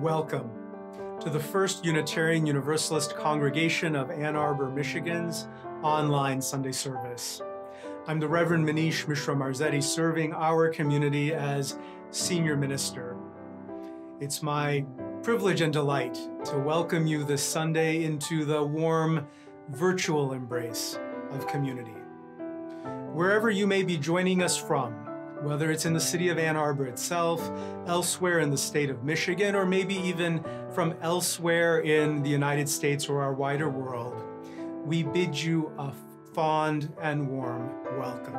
Welcome to the first Unitarian Universalist congregation of Ann Arbor, Michigan's online Sunday service. I'm the Reverend Manish Mishra-Marzetti, serving our community as senior minister. It's my privilege and delight to welcome you this Sunday into the warm, virtual embrace of community. Wherever you may be joining us from, whether it's in the city of Ann Arbor itself, elsewhere in the state of Michigan, or maybe even from elsewhere in the United States or our wider world, we bid you a fond and warm welcome.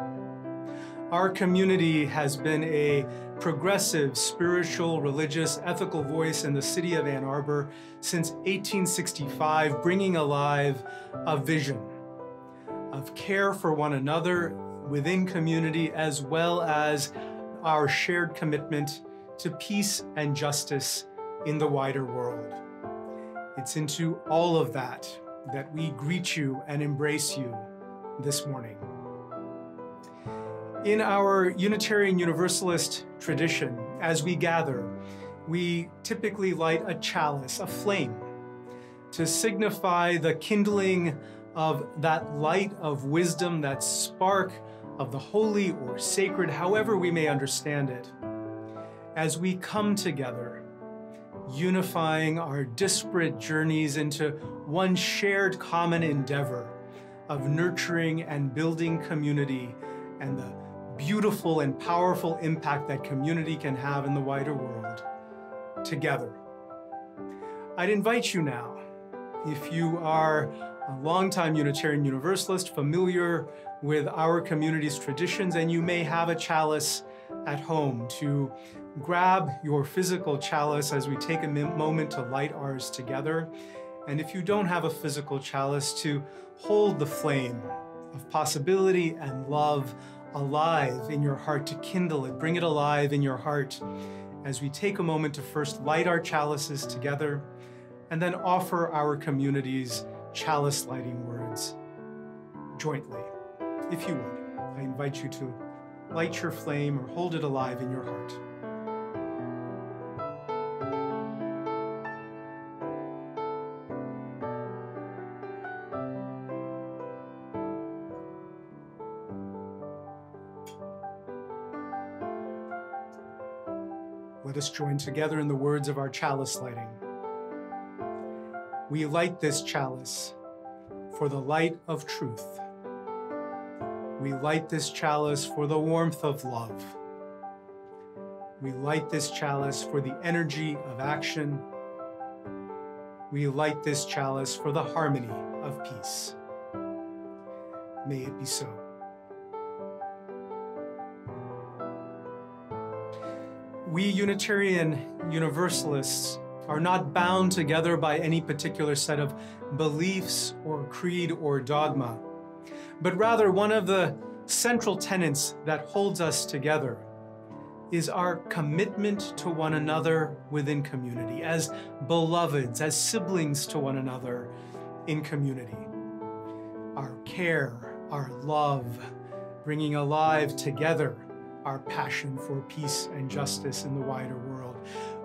Our community has been a progressive, spiritual, religious, ethical voice in the city of Ann Arbor since 1865, bringing alive a vision of care for one another within community, as well as our shared commitment to peace and justice in the wider world. It's into all of that that we greet you and embrace you this morning. In our Unitarian Universalist tradition, as we gather, we typically light a chalice, a flame, to signify the kindling of that light of wisdom, that spark of the holy or sacred, however we may understand it, as we come together, unifying our disparate journeys into one shared common endeavor of nurturing and building community and the beautiful and powerful impact that community can have in the wider world together. I'd invite you now, if you are a longtime Unitarian Universalist, familiar with our community's traditions, and you may have a chalice at home, to grab your physical chalice as we take a moment to light ours together. And if you don't have a physical chalice, to hold the flame of possibility and love alive in your heart, to kindle it, bring it alive in your heart, as we take a moment to first light our chalices together and then offer our community's chalice lighting words jointly. If you would, I invite you to light your flame or hold it alive in your heart. Let us join together in the words of our chalice lighting. We light this chalice for the light of truth. We light this chalice for the warmth of love. We light this chalice for the energy of action. We light this chalice for the harmony of peace. May it be so. We Unitarian Universalists are not bound together by any particular set of beliefs or creed or dogma, but rather one of the central tenets that holds us together is our commitment to one another within community, as beloveds, as siblings to one another in community. Our care, our love, bringing alive together our passion for peace and justice in the wider world.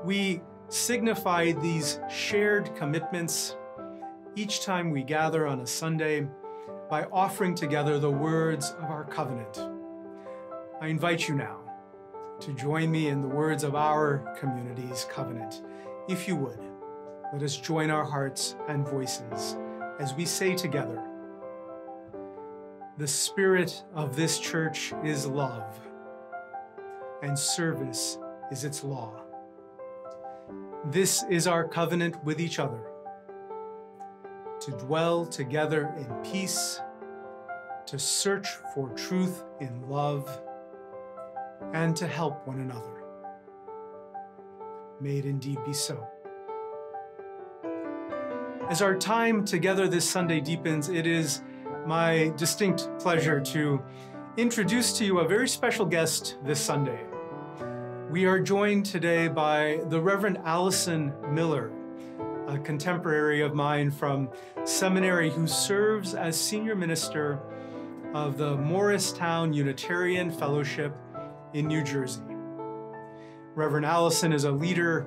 We signify these shared commitments each time we gather on a Sunday by offering together the words of our covenant. I invite you now to join me in the words of our community's covenant. If you would, let us join our hearts and voices as we say together, "The spirit of this church is love, and service is its law. This is our covenant with each other, to dwell together in peace, to search for truth in love, and to help one another." May it indeed be so. As our time together this Sunday deepens, it is my distinct pleasure to introduce to you a very special guest this Sunday. We are joined today by the Reverend Allison Miller, a contemporary of mine from seminary who serves as senior minister of the Morristown Unitarian Fellowship in New Jersey. Reverend Allison is a leader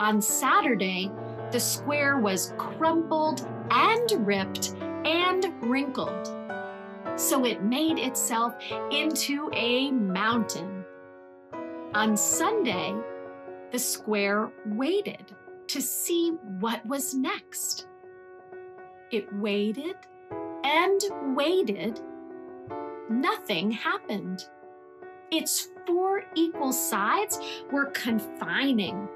On Saturday, the square was crumpled and ripped and wrinkled, so it made itself into a mountain. On Sunday, the square waited to see what was next. It waited and waited. Nothing happened. Its 4 equal sides were confining.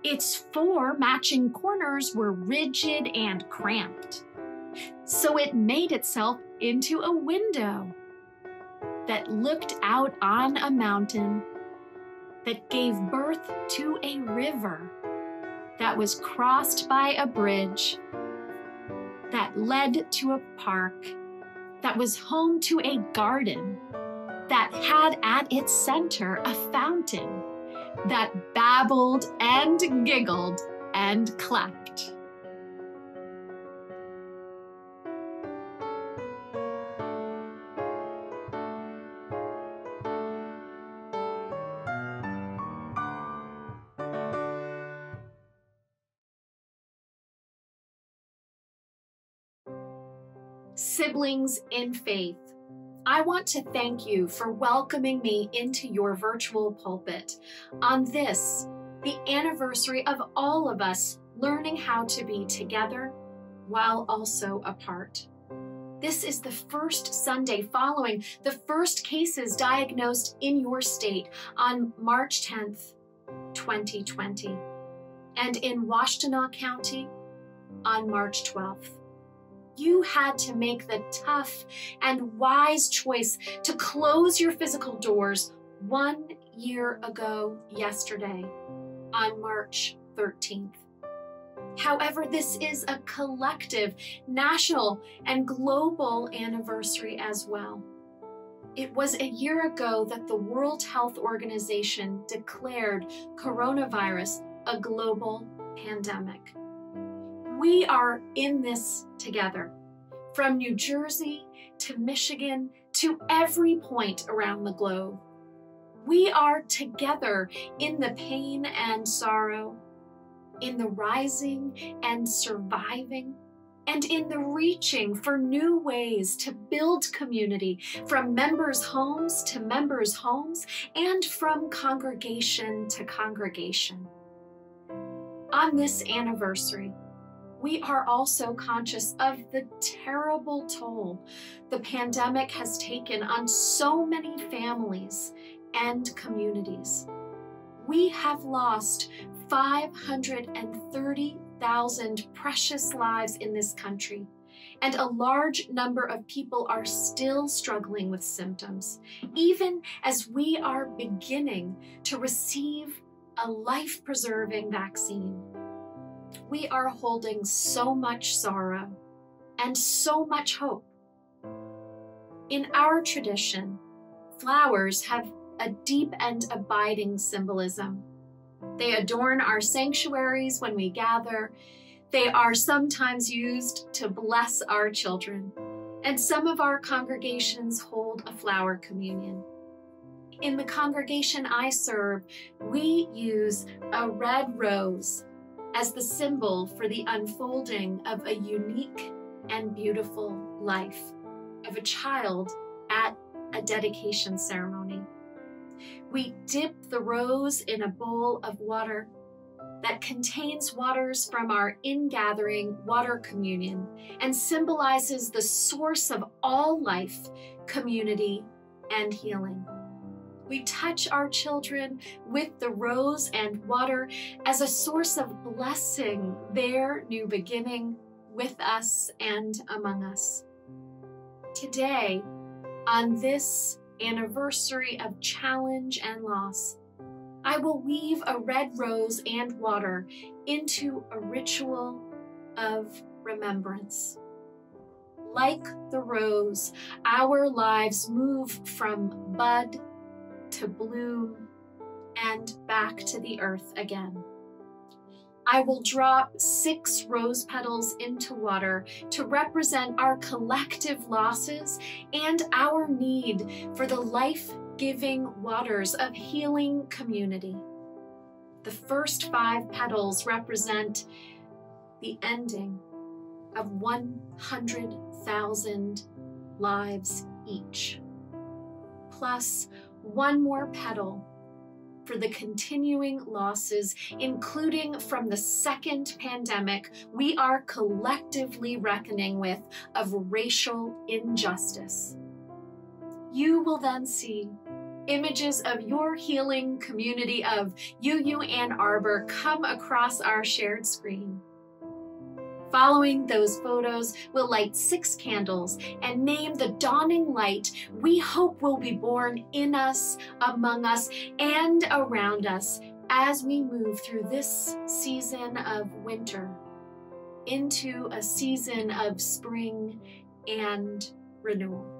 Its 4 matching corners were rigid and cramped. So it made itself into a window that looked out on a mountain that gave birth to a river that was crossed by a bridge that led to a park that was home to a garden that had at its center a fountain that babbled and giggled and clapped. Siblings in faith, I want to thank you for welcoming me into your virtual pulpit on this, the anniversary of all of us learning how to be together while also apart. This is the first Sunday following the first cases diagnosed in your state on March 10th, 2020, and in Washtenaw County on March 12th. You had to make the tough and wise choice to close your physical doors 1 year ago yesterday on March 13th. However, this is a collective, national, and global anniversary as well. It was a year ago that the World Health Organization declared coronavirus a global pandemic. We are in this together, from New Jersey to Michigan to every point around the globe. We are together in the pain and sorrow, in the rising and surviving, and in the reaching for new ways to build community from members' homes to members' homes and from congregation to congregation. On this anniversary, we are also conscious of the terrible toll the pandemic has taken on so many families and communities. We have lost 530,000 precious lives in this country, and a large number of people are still struggling with symptoms, even as we are beginning to receive a life-preserving vaccine. We are holding so much sorrow and so much hope. In our tradition, flowers have a deep and abiding symbolism. They adorn our sanctuaries when we gather. They are sometimes used to bless our children, and some of our congregations hold a flower communion. In the congregation I serve, we use a red rose as the symbol for the unfolding of a unique and beautiful life of a child at a dedication ceremony. We dip the rose in a bowl of water that contains waters from our ingathering water communion and symbolizes the source of all life, community, and healing. We touch our children with the rose and water as a source of blessing their new beginning with us and among us. Today, on this anniversary of challenge and loss, I will weave a red rose and water into a ritual of remembrance. Like the rose, our lives move from bud to bloom and back to the earth again. I will drop 6 rose petals into water to represent our collective losses and our need for the life-giving waters of healing community. The first 5 petals represent the ending of 100,000 lives each, plus 1 more petal for the continuing losses, including from the second pandemic we are collectively reckoning with of racial injustice. You will then see images of your healing community of UU Ann Arbor come across our shared screen. Following those photos, we'll light 6 candles and name the dawning light we hope will be born in us, among us, and around us as we move through this season of winter into a season of spring and renewal.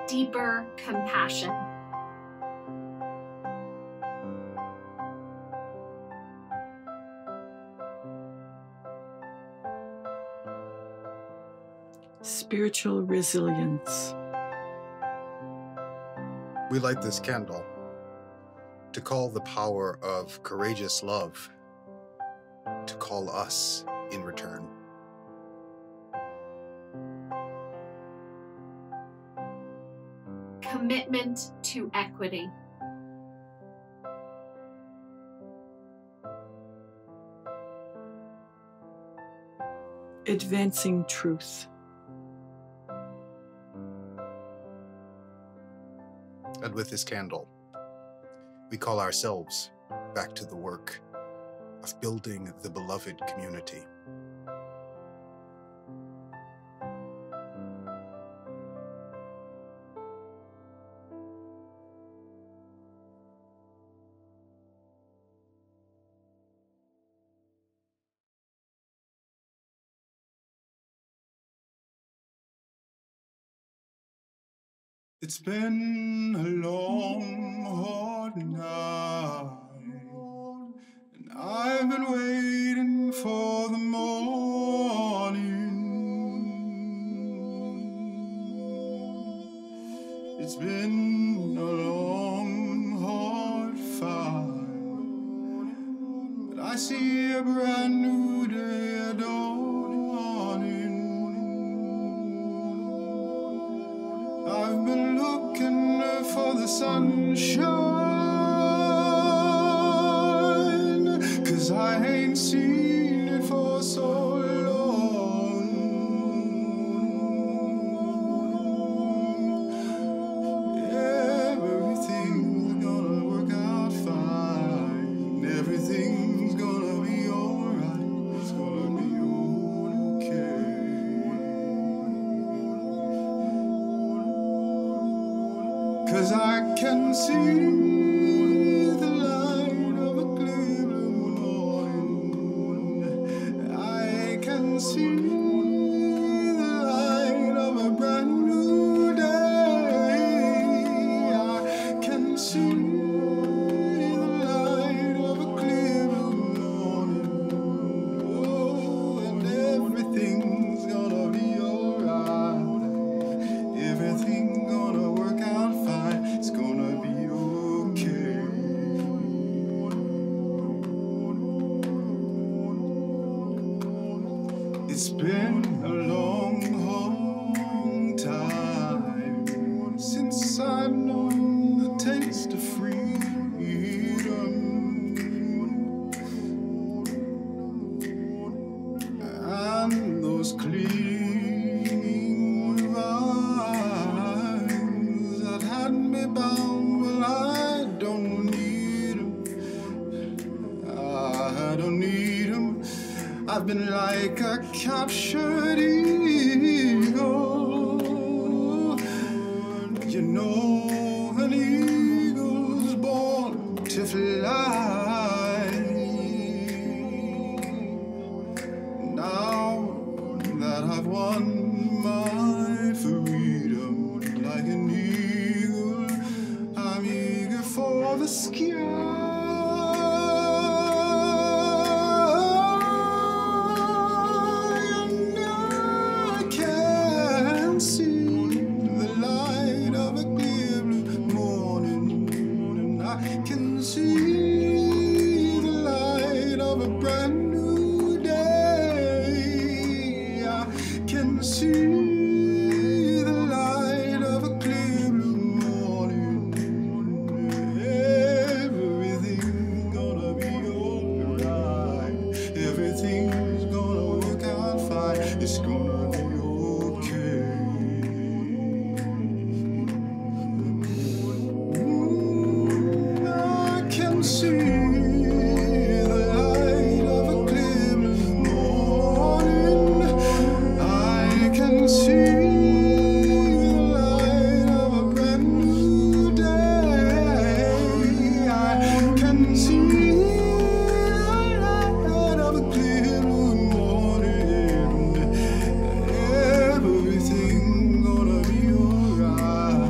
Deeper compassion. Spiritual resilience. We light this candle to call the power of courageous love to call us in return. Commitment to equity. Advancing truth. And with this candle, we call ourselves back to the work of building the beloved community. It's been a long, hard night, and I've been waiting for the morning. It's been a long, hard fight, but I see a brand new day dawning. I've been looking for the sunshine, 'cause I ain't seen it for so long. Everything's gonna work out fine. Everything's gonna be alright. It's gonna be okay. 'Cause I can see the light of a clear blue morning. I can see the light of a brand new day. I can see the light of a clear blue morning. Oh, and everything's gonna be alright. Everything's gonna work out fine. It's gonna be okay. It's been a long, long time since I've known the taste of freedom. And those clean vines that had me bound, well, I don't need 'em. I don't need 'em. I've been like a captured eagle. You know, an eagle's born to fly. Now that I've won my freedom, like an eagle, I'm eager for the sky. And I can see the light of a clear blue morning. And I can see the light of a brand new day. I can see the light of a clear blue morning. Everything's gonna be alright. Everything's gonna work out fine. It's gonna be okay. I can see the light of a clear blue morning. I can see the light of a brand new day. I can see the light of a clear blue morning. Everything's gonna be alright.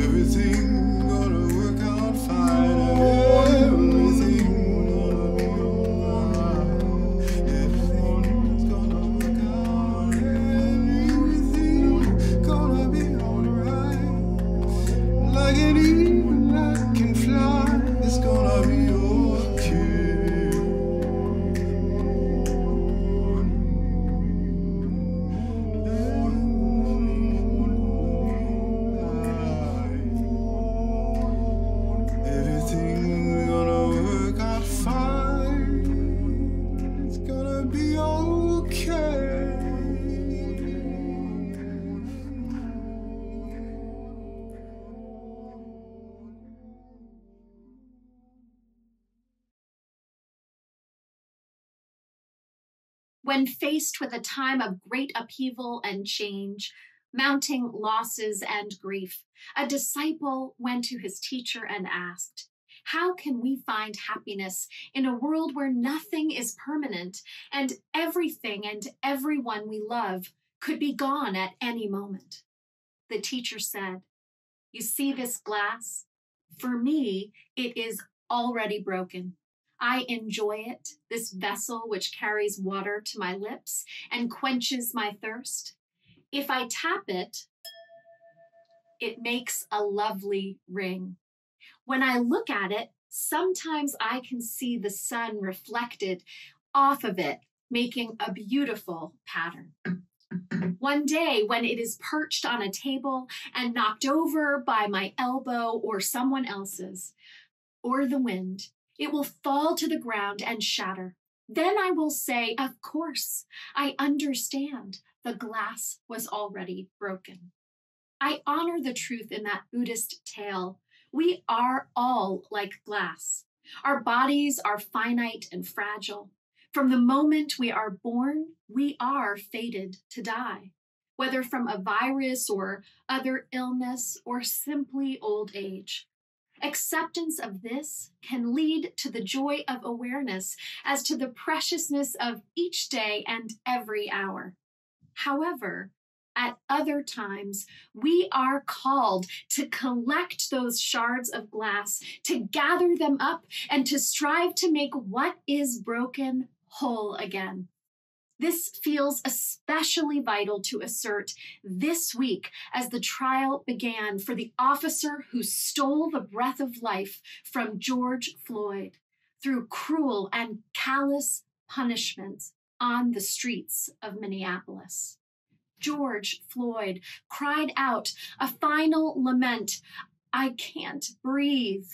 Everything's gonna work out fine. Everything's gonna be alright. Everything's gonna work out. Everything's gonna be alright. Like an eagle that can fly, it's gonna be okay. Everything's gonna work out fine. It's gonna be okay. When faced with a time of great upheaval and change, mounting losses and grief, a disciple went to his teacher and asked, "How can we find happiness in a world where nothing is permanent and everything and everyone we love could be gone at any moment?" The teacher said, "You see this glass? For me, it is already broken. I enjoy it, this vessel which carries water to my lips and quenches my thirst. If I tap it, It makes a lovely ring. When I look at it, sometimes I can see the sun reflected off of it, making a beautiful pattern. One day, when it is perched on a table and knocked over by my elbow or someone else's, or the wind, it will fall to the ground and shatter. Then I will say, of course, I understand. The glass was already broken. I honor the truth in that Buddhist tale. We are all like glass. Our bodies are finite and fragile. From the moment we are born, we are fated to die, whether from a virus or other illness or simply old age. Acceptance of this can lead to the joy of awareness as to the preciousness of each day and every hour. However, at other times, we are called to collect those shards of glass, to gather them up, and to strive to make what is broken whole again. This feels especially vital to assert this week as the trial began for the officer who stole the breath of life from George Floyd through cruel and callous punishments on the streets of Minneapolis. George Floyd cried out a final lament, "I can't breathe."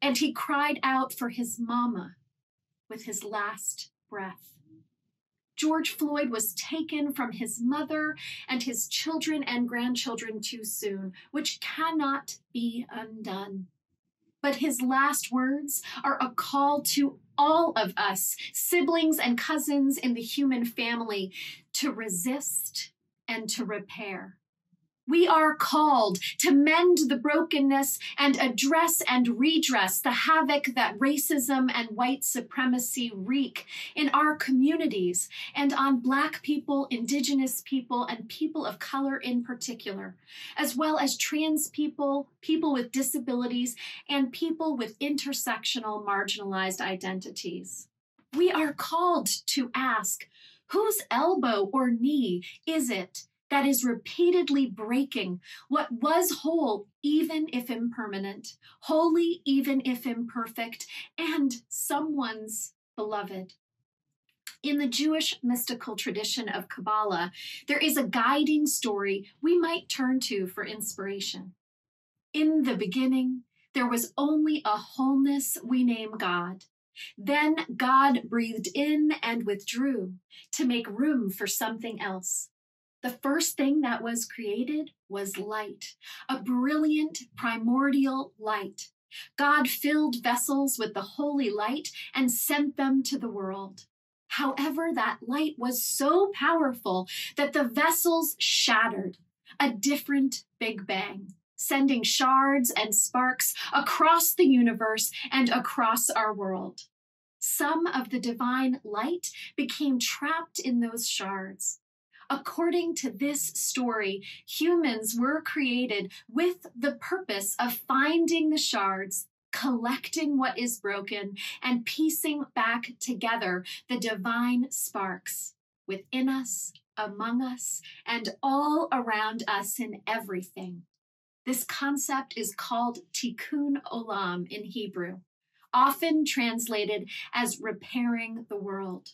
And he cried out for his mama with his last breath. George Floyd was taken from his mother and his children and grandchildren too soon, which cannot be undone. But his last words are a call to all of us, siblings and cousins in the human family, to resist and to repair. We are called to mend the brokenness and address and redress the havoc that racism and white supremacy wreak in our communities and on Black people, Indigenous people, and people of color in particular, as well as trans people, people with disabilities, and people with intersectional marginalized identities. We are called to ask, whose elbow or knee is it that is repeatedly breaking what was whole, even if impermanent, holy, even if imperfect, and someone's beloved? In the Jewish mystical tradition of Kabbalah, there is a guiding story we might turn to for inspiration. In the beginning, there was only a wholeness we name God. Then God breathed in and withdrew to make room for something else. The first thing that was created was light, a brilliant primordial light. God filled vessels with the holy light and sent them to the world. However, that light was so powerful that the vessels shattered, a different Big Bang, sending shards and sparks across the universe and across our world. Some of the divine light became trapped in those shards. According to this story, humans were created with the purpose of finding the shards, collecting what is broken, and piecing back together the divine sparks within us, among us, and all around us in everything. This concept is called tikkun olam in Hebrew, often translated as repairing the world.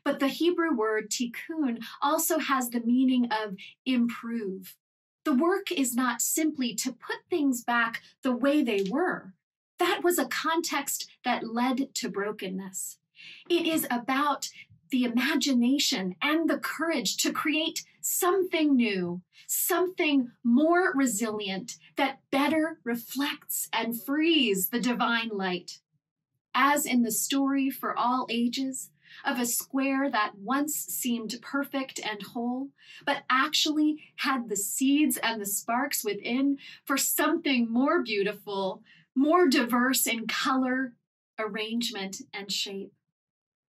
But the Hebrew word tikkun also has the meaning of improve. The work is not simply to put things back the way they were. That was a context that led to brokenness. It is about the imagination and the courage to create something new, something more resilient that better reflects and frees the divine light. As in the story for all ages, of a square that once seemed perfect and whole, but actually had the seeds and the sparks within for something more beautiful, more diverse in color, arrangement, and shape.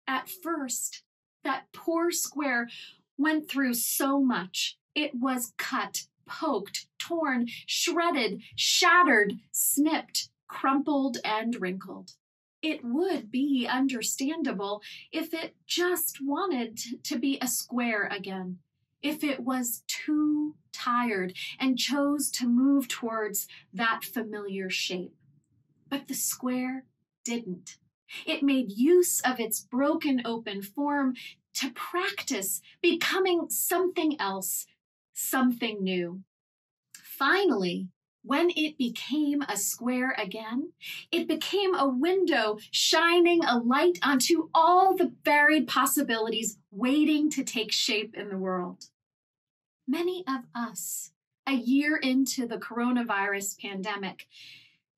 At first, that poor square went through so much. It was cut, poked, torn, shredded, shattered, snipped, crumpled, and wrinkled. It would be understandable if it just wanted to be a square again. if it was too tired and chose to move towards that familiar shape. But the square didn't. It made use of its broken open form to practice becoming something else, something new. Finally, when it became a square again, it became a window shining a light onto all the varied possibilities waiting to take shape in the world. Many of us, a year into the coronavirus pandemic,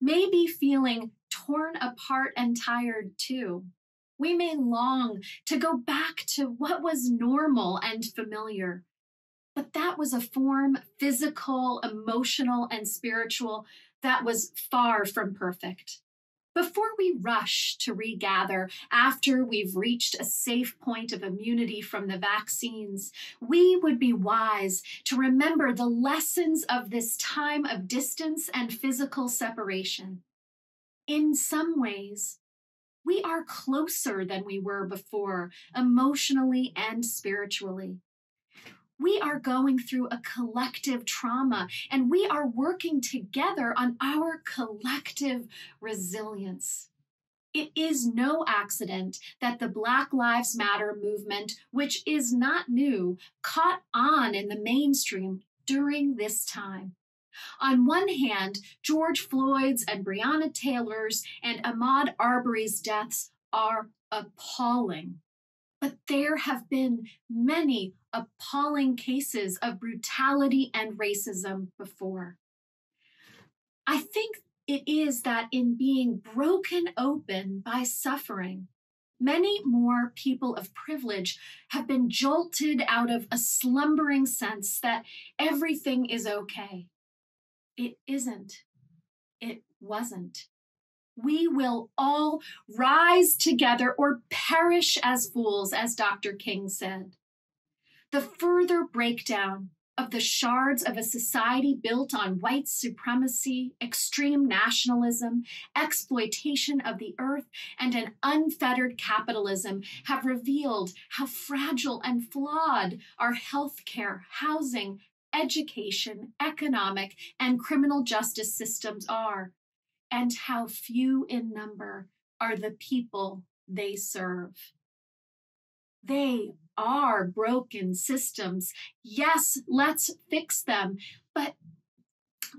may be feeling torn apart and tired too. We may long to go back to what was normal and familiar, but that was a form, physical, emotional, and spiritual, that was far from perfect. Before we rush to regather after we've reached a safe point of immunity from the vaccines, we would be wise to remember the lessons of this time of distance and physical separation. In some ways, we are closer than we were before, emotionally and spiritually. We are going through a collective trauma, and we are working together on our collective resilience. It is no accident that the Black Lives Matter movement, which is not new, caught on in the mainstream during this time. On one hand, George Floyd's and Breonna Taylor's and Ahmaud Arbery's deaths are appalling. But there have been many appalling cases of brutality and racism before. I think it is that in being broken open by suffering, many more people of privilege have been jolted out of a slumbering sense that everything is okay. It isn't. It wasn't. We will all rise together or perish as fools, as Dr. King said. The further breakdown of the shards of a society built on white supremacy, extreme nationalism, exploitation of the earth, and an unfettered capitalism have revealed how fragile and flawed our healthcare, housing, education, economic, and criminal justice systems are, and how few in number are the people they serve. They are broken systems. Yes, let's fix them, but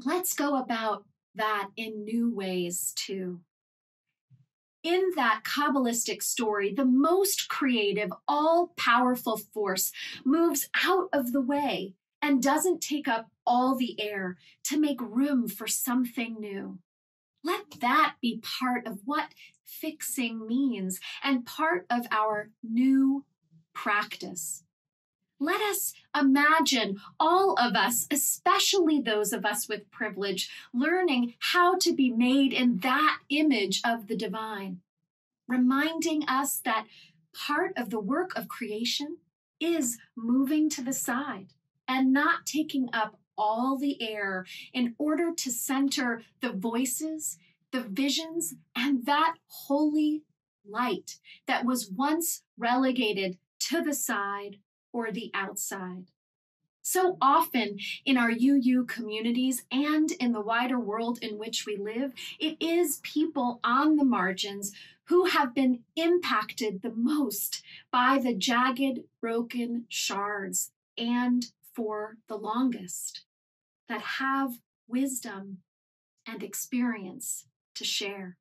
let's go about that in new ways too. In that Kabbalistic story, the most creative, all-powerful force moves out of the way and doesn't take up all the air to make room for something new. Let that be part of what fixing means and part of our new practice. Let us imagine all of us, especially those of us with privilege, learning how to be made in that image of the divine, reminding us that part of the work of creation is moving to the side and not taking up all the air in order to center the voices, the visions, and that holy light that was once relegated to the side or the outside. So often in our UU communities and in the wider world in which we live, it is people on the margins who have been impacted the most by the jagged, broken shards and for the longest, that have wisdom and experience to share.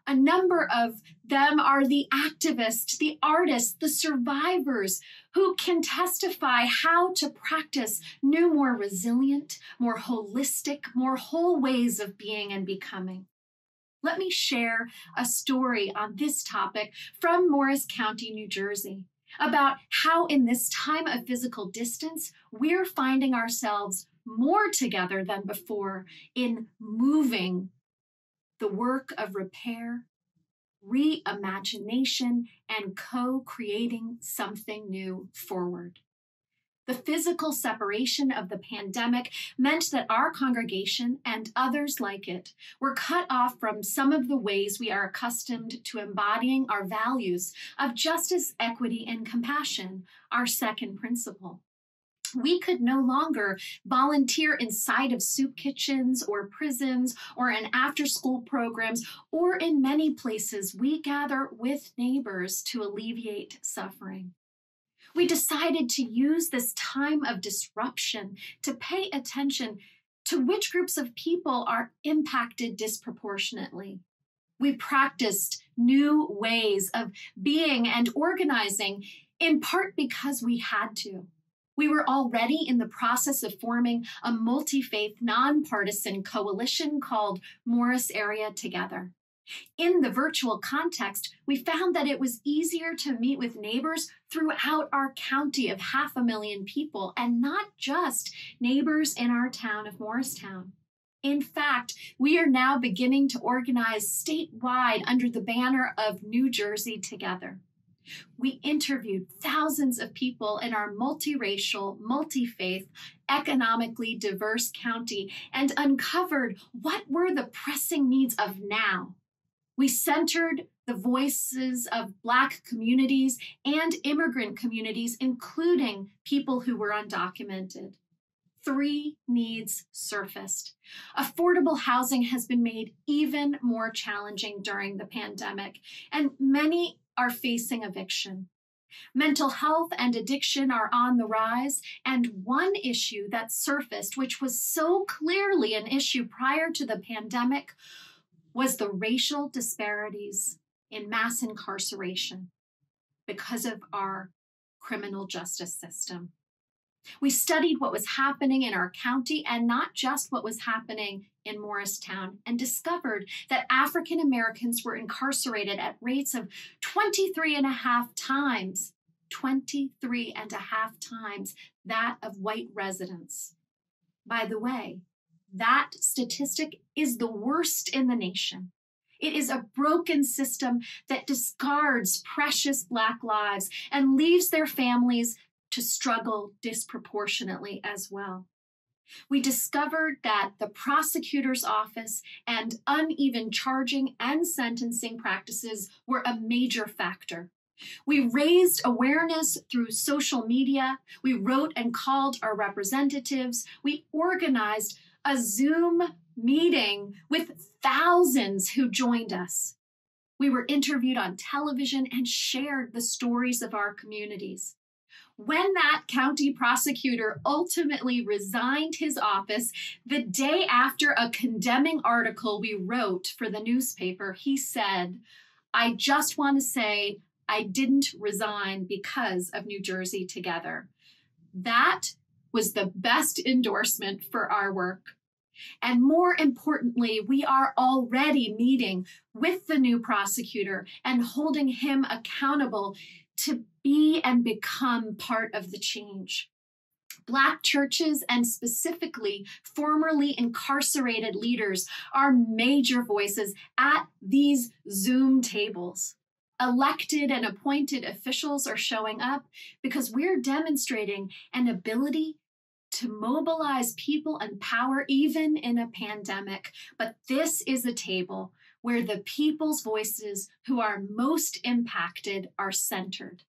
A number of them are the activists, the artists, the survivors who can testify how to practice new, more resilient, more holistic, more whole ways of being and becoming. Let me share a story on this topic from Morris County, New Jersey, about how in this time of physical distance, we're finding ourselves more together than before in moving the work of repair, reimagination, and co-creating something new forward. The physical separation of the pandemic meant that our congregation and others like it were cut off from some of the ways we are accustomed to embodying our values of justice, equity, and compassion, our second principle. We could no longer volunteer inside of soup kitchens or prisons or in after-school programs, or in many places we gather with neighbors to alleviate suffering. We decided to use this time of disruption to pay attention to which groups of people are impacted disproportionately. We practiced new ways of being and organizing, in part because we had to. We were already in the process of forming a multi-faith, nonpartisan coalition called Morris Area Together. In the virtual context, we found that it was easier to meet with neighbors throughout our county of 500,000 people, and not just neighbors in our town of Morristown. In fact, we are now beginning to organize statewide under the banner of New Jersey Together. We interviewed thousands of people in our multiracial, multi-faith, economically diverse county and uncovered what were the pressing needs of now. We centered the voices of Black communities and immigrant communities, including people who were undocumented. 3 needs surfaced. Affordable housing has been made even more challenging during the pandemic, and many are facing eviction. Mental health and addiction are on the rise, and one issue that surfaced, which was so clearly an issue prior to the pandemic, was the racial disparities in mass incarceration because of our criminal justice system. We studied what was happening in our county, and not just what was happening in Morristown, and discovered that African Americans were incarcerated at rates of 23.5 times that of white residents. By the way, that statistic is the worst in the nation. It is a broken system that discards precious Black lives and leaves their families to struggle disproportionately as well. We discovered that the prosecutor's office and uneven charging and sentencing practices were a major factor. We raised awareness through social media. We wrote and called our representatives. We organized a Zoom meeting with thousands who joined us. We were interviewed on television and shared the stories of our communities. When that county prosecutor ultimately resigned his office, the day after a condemning article we wrote for the newspaper, he said, "I just want to say I didn't resign because of New Jersey Together." That was the best endorsement for our work. And more importantly, we are already meeting with the new prosecutor and holding him accountable to be and become part of the change. Black churches, and specifically formerly incarcerated leaders, are major voices at these Zoom tables. Elected and appointed officials are showing up because we're demonstrating an ability to mobilize people and power even in a pandemic. But this is a table where the people's voices who are most impacted are centered.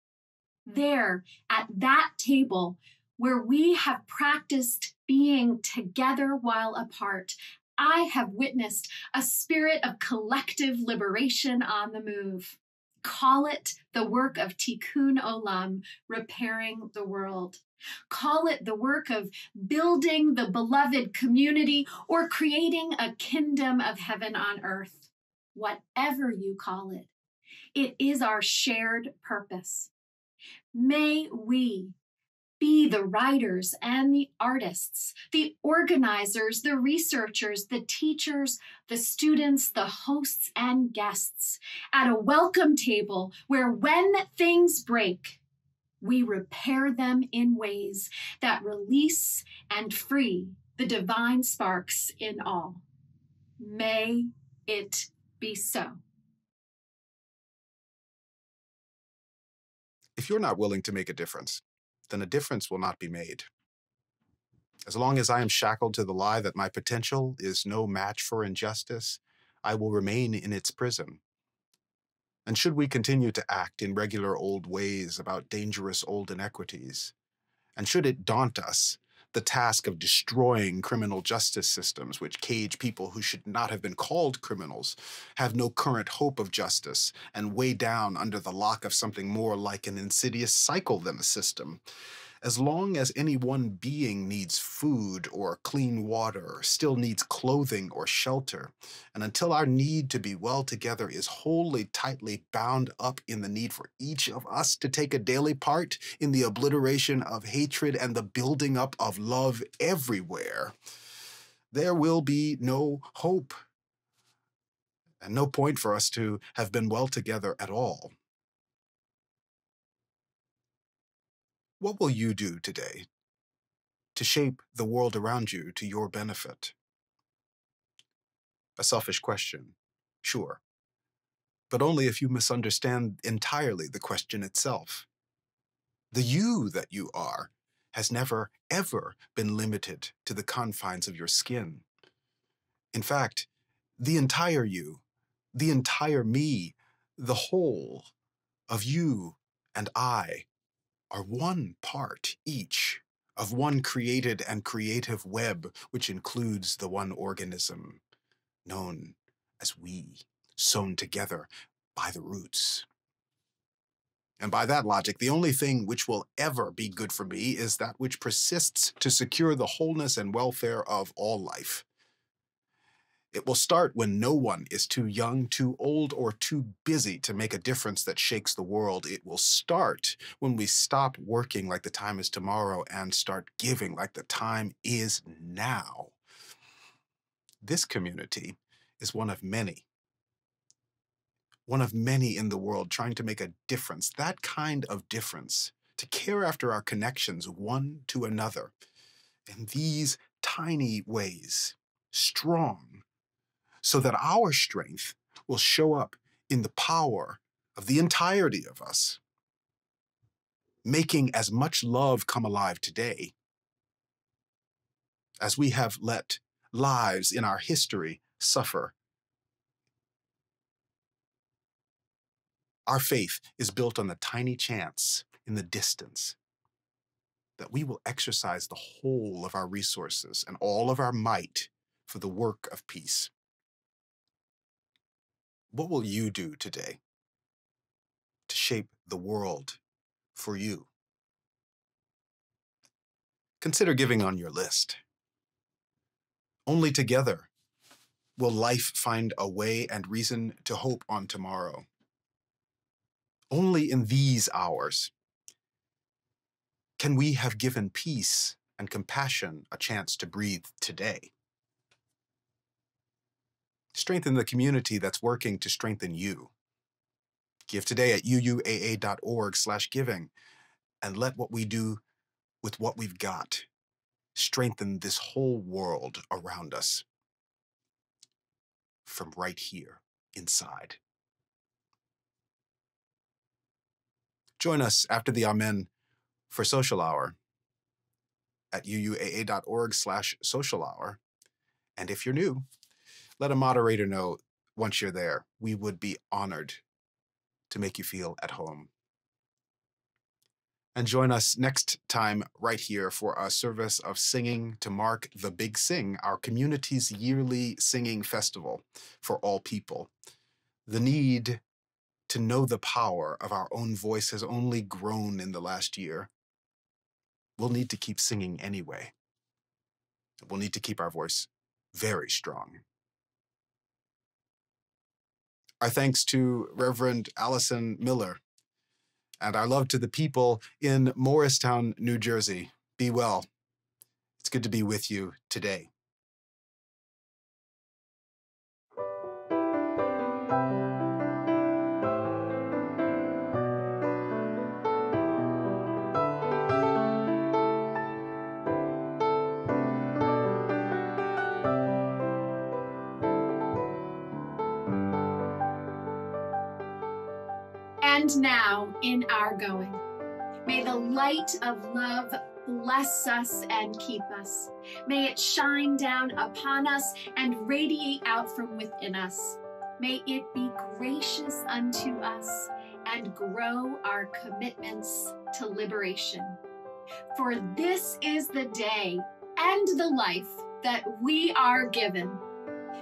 There, at that table, where we have practiced being together while apart, I have witnessed a spirit of collective liberation on the move. Call it the work of Tikkun Olam, repairing the world. Call it the work of building the beloved community or creating a kingdom of heaven on earth. Whatever you call it, it is our shared purpose. May we be the writers and the artists, the organizers, the researchers, the teachers, the students, the hosts and guests at a welcome table where when things break, we repair them in ways that release and free the divine sparks in all. May it be so. If you're not willing to make a difference, then a difference will not be made. As long as I am shackled to the lie that my potential is no match for injustice, I will remain in its prison. And should we continue to act in regular old ways about dangerous old inequities, And should it daunt us, the task of destroying criminal justice systems which cage people who should not have been called criminals, have no current hope of justice, and weigh down under the lock of something more like an insidious cycle than a system, as long as any one being needs food or clean water, still needs clothing or shelter, and until our need to be well together is wholly tightly bound up in the need for each of us to take a daily part in the obliteration of hatred and the building up of love everywhere, there will be no hope and no point for us to have been well together at all. What will you do today to shape the world around you to your benefit? A selfish question, sure, but only if you misunderstand entirely the question itself. The you that you are has never, ever been limited to the confines of your skin. In fact, the entire you, the entire me, the whole of you and I are one part each of one created and creative web, which includes the one organism known as we, sewn together by the roots. And by that logic, the only thing which will ever be good for me is that which persists to secure the wholeness and welfare of all life. It will start when no one is too young, too old, or too busy to make a difference that shakes the world. It will start when we stop working like the time is tomorrow and start giving like the time is now. This community is one of many in the world trying to make a difference, that kind of difference, to care after our connections one to another in these tiny ways, strong, so that our strength will show up in the power of the entirety of us, making as much love come alive today as we have let lives in our history suffer. Our faith is built on the tiny chance in the distance that we will exercise the whole of our resources and all of our might for the work of peace. What will you do today to shape the world for you? Consider giving on your list. Only together will life find a way and reason to hope on tomorrow. Only in these hours can we have given peace and compassion a chance to breathe today. Strengthen the community that's working to strengthen you. Give today at UUAA.org/giving, and let what we do with what we've got strengthen this whole world around us from right here inside. Join us after the Amen for Social Hour at UUAA.org/social hour. And if you're new, let a moderator know once you're there. We would be honored to make you feel at home. And join us next time right here for a service of singing to mark the Big Sing, our community's yearly singing festival for all people. The need to know the power of our own voice has only grown in the last year. We'll need to keep singing anyway. We'll need to keep our voice very strong. Our thanks to Reverend Allison Miller, and our love to the people in Morristown, New Jersey. Be well. It's good to be with you today. And now, in our going, may the light of love bless us and keep us. May it shine down upon us and radiate out from within us. May it be gracious unto us and grow our commitments to liberation. For this is the day and the life that we are given.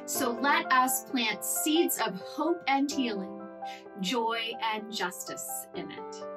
So let us plant seeds of hope and healing, joy and justice in it.